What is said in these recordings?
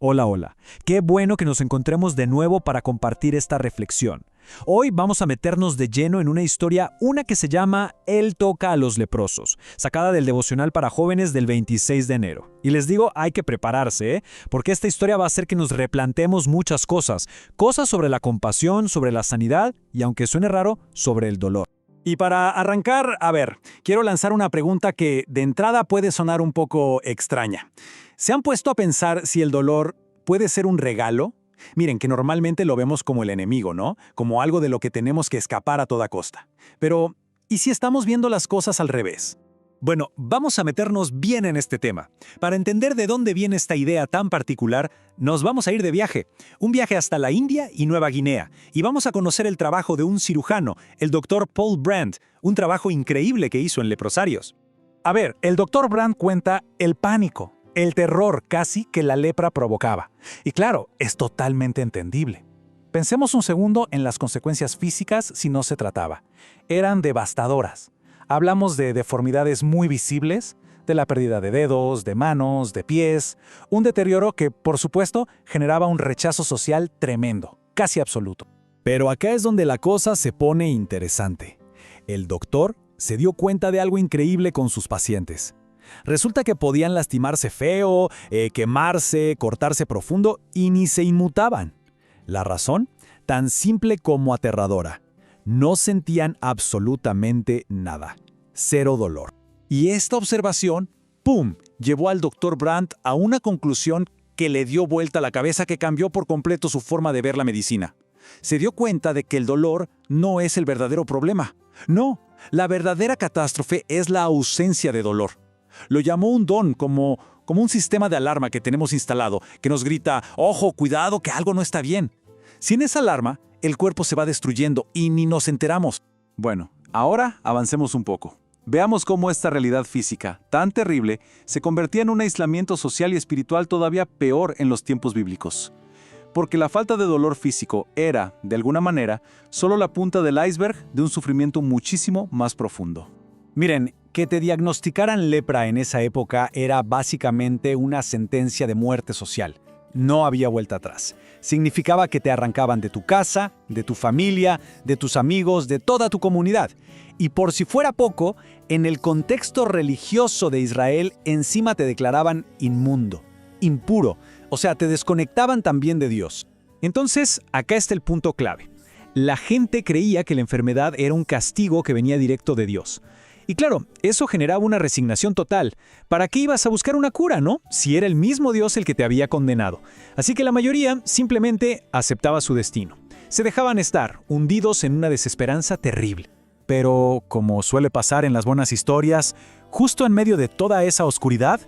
Hola, hola. Qué bueno que nos encontremos de nuevo para compartir esta reflexión. Hoy vamos a meternos de lleno en una historia, una que se llama Él toca a los leprosos, sacada del devocional para jóvenes del 26 de enero. Y les digo, hay que prepararse, porque esta historia va a hacer que nos replantemos muchas cosas. Cosas sobre la compasión, sobre la sanidad y, aunque suene raro, sobre el dolor. Y para arrancar, quiero lanzar una pregunta que de entrada puede sonar un poco extraña. ¿Se han puesto a pensar si el dolor puede ser un regalo? Miren, que normalmente lo vemos como el enemigo, ¿no? Como algo de lo que tenemos que escapar a toda costa. Pero, ¿y si estamos viendo las cosas al revés? Bueno, vamos a meternos bien en este tema. Para entender de dónde viene esta idea tan particular, nos vamos a ir de viaje. Un viaje hasta la India y Nueva Guinea. Y vamos a conocer el trabajo de un cirujano, el Dr. Paul Brand, un trabajo increíble que hizo en leprosarios. El Dr. Brand cuenta el pánico, el terror casi que la lepra provocaba. Y claro, es totalmente entendible. Pensemos un segundo en las consecuencias físicas si no se trataba. Eran devastadoras. Hablamos de deformidades muy visibles, de la pérdida de dedos, de manos, de pies, un deterioro que, por supuesto, generaba un rechazo social tremendo, casi absoluto. Pero acá es donde la cosa se pone interesante. El doctor se dio cuenta de algo increíble con sus pacientes. Resulta que podían lastimarse feo, quemarse, cortarse profundo y ni se inmutaban. La razón, tan simple como aterradora. No sentían absolutamente nada. Cero dolor. Y esta observación, ¡pum!, llevó al Dr. Brandt a una conclusión que le dio vuelta a la cabeza, que cambió por completo su forma de ver la medicina. Se dio cuenta de que el dolor no es el verdadero problema. No, la verdadera catástrofe es la ausencia de dolor. Lo llamó un don, como un sistema de alarma que tenemos instalado, que nos grita, ¡ojo, cuidado, que algo no está bien! Sin esa alarma, el cuerpo se va destruyendo y ni nos enteramos. Bueno, ahora avancemos un poco. Veamos cómo esta realidad física, tan terrible, se convertía en un aislamiento social y espiritual todavía peor en los tiempos bíblicos. Porque la falta de dolor físico era, de alguna manera, solo la punta del iceberg de un sufrimiento muchísimo más profundo. Miren, que te diagnosticaran lepra en esa época era básicamente una sentencia de muerte social. No había vuelta atrás. Significaba que te arrancaban de tu casa, de tu familia, de tus amigos, de toda tu comunidad. Y por si fuera poco, en el contexto religioso de Israel, encima te declaraban inmundo, impuro, o sea, te desconectaban también de Dios. Entonces, acá está el punto clave. La gente creía que la enfermedad era un castigo que venía directo de Dios. Y claro, eso generaba una resignación total. ¿Para qué ibas a buscar una cura, no? Si era el mismo Dios el que te había condenado. Así que la mayoría simplemente aceptaba su destino. Se dejaban estar, hundidos en una desesperanza terrible. Pero, como suele pasar en las buenas historias, justo en medio de toda esa oscuridad,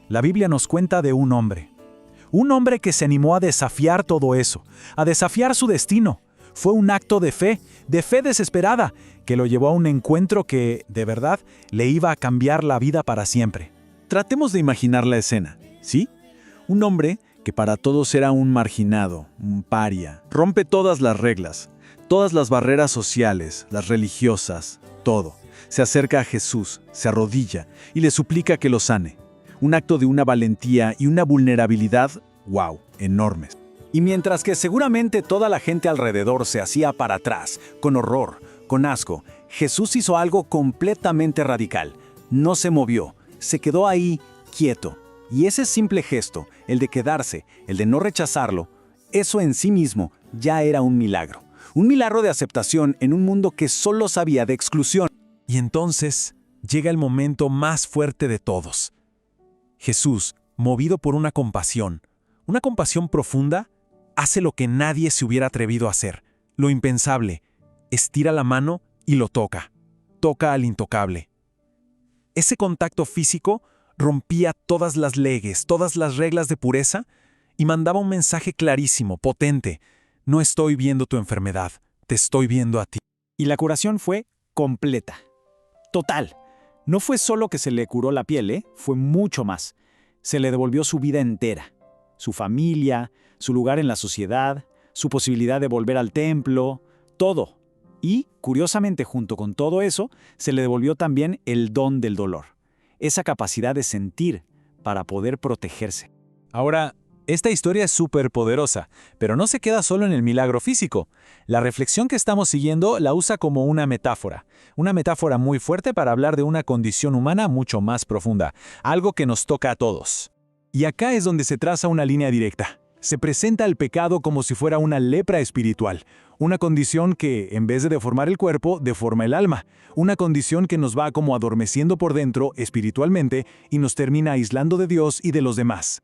la Biblia nos cuenta de un hombre. Un hombre que se animó a desafiar todo eso, a desafiar su destino. Fue un acto de fe desesperada, que lo llevó a un encuentro que, de verdad, le iba a cambiar la vida para siempre. Tratemos de imaginar la escena, ¿sí? Un hombre que para todos era un marginado, un paria. Rompe todas las reglas, todas las barreras sociales, las religiosas, todo. Se acerca a Jesús, se arrodilla y le suplica que lo sane. Un acto de una valentía y una vulnerabilidad, wow, enormes. Y mientras que seguramente toda la gente alrededor se hacía para atrás, con horror, con asco, Jesús hizo algo completamente radical. No se movió, se quedó ahí quieto. Y ese simple gesto, el de quedarse, el de no rechazarlo, eso en sí mismo ya era un milagro. Un milagro de aceptación en un mundo que solo sabía de exclusión. Y entonces llega el momento más fuerte de todos. Jesús, movido por una compasión profunda, hace lo que nadie se hubiera atrevido a hacer, lo impensable. Estira la mano y lo toca. Toca al intocable. Ese contacto físico rompía todas las leyes, todas las reglas de pureza y mandaba un mensaje clarísimo, potente. No estoy viendo tu enfermedad, te estoy viendo a ti. Y la curación fue completa. Total. No fue solo que se le curó la piel, fue mucho más. Se le devolvió su vida entera. Su familia, su lugar en la sociedad, su posibilidad de volver al templo, todo. Y, curiosamente, junto con todo eso, se le devolvió también el don del dolor. Esa capacidad de sentir para poder protegerse. Ahora, Esta historia es súper poderosa, pero no se queda solo en el milagro físico. La reflexión que estamos siguiendo la usa como una metáfora muy fuerte para hablar de una condición humana mucho más profunda, algo que nos toca a todos. Y acá es donde se traza una línea directa. Se presenta el pecado como si fuera una lepra espiritual, una condición que, en vez de deformar el cuerpo, deforma el alma, una condición que nos va como adormeciendo por dentro espiritualmente y nos termina aislando de Dios y de los demás.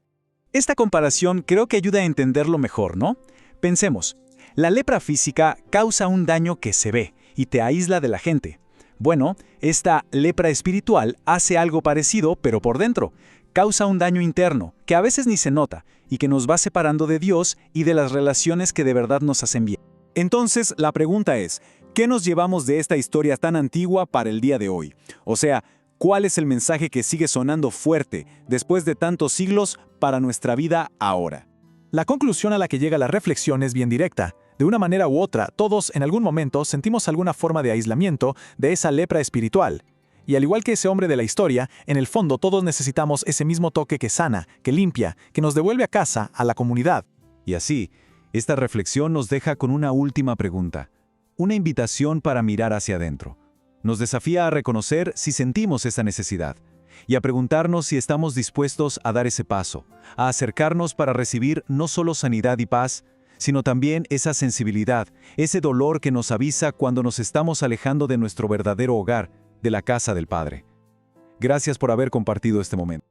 Esta comparación creo que ayuda a entenderlo mejor, ¿no? Pensemos, la lepra física causa un daño que se ve y te aísla de la gente. Bueno, esta lepra espiritual hace algo parecido, pero por dentro. Causa un daño interno, que a veces ni se nota, y que nos va separando de Dios y de las relaciones que de verdad nos hacen bien. Entonces, la pregunta es, ¿qué nos llevamos de esta historia tan antigua para el día de hoy? O sea, ¿cuál es el mensaje que sigue sonando fuerte después de tantos siglos para nuestra vida ahora? La conclusión a la que llega la reflexión es bien directa. De una manera u otra, todos en algún momento sentimos alguna forma de aislamiento de esa lepra espiritual. Y al igual que ese hombre de la historia, en el fondo todos necesitamos ese mismo toque que sana, que limpia, que nos devuelve a casa, a la comunidad. Y así, esta reflexión nos deja con una última pregunta, una invitación para mirar hacia adentro. Nos desafía a reconocer si sentimos esa necesidad y a preguntarnos si estamos dispuestos a dar ese paso, a acercarnos para recibir no solo sanidad y paz, sino también esa sensibilidad, ese dolor que nos avisa cuando nos estamos alejando de nuestro verdadero hogar, de la casa del Padre. Gracias por haber compartido este momento.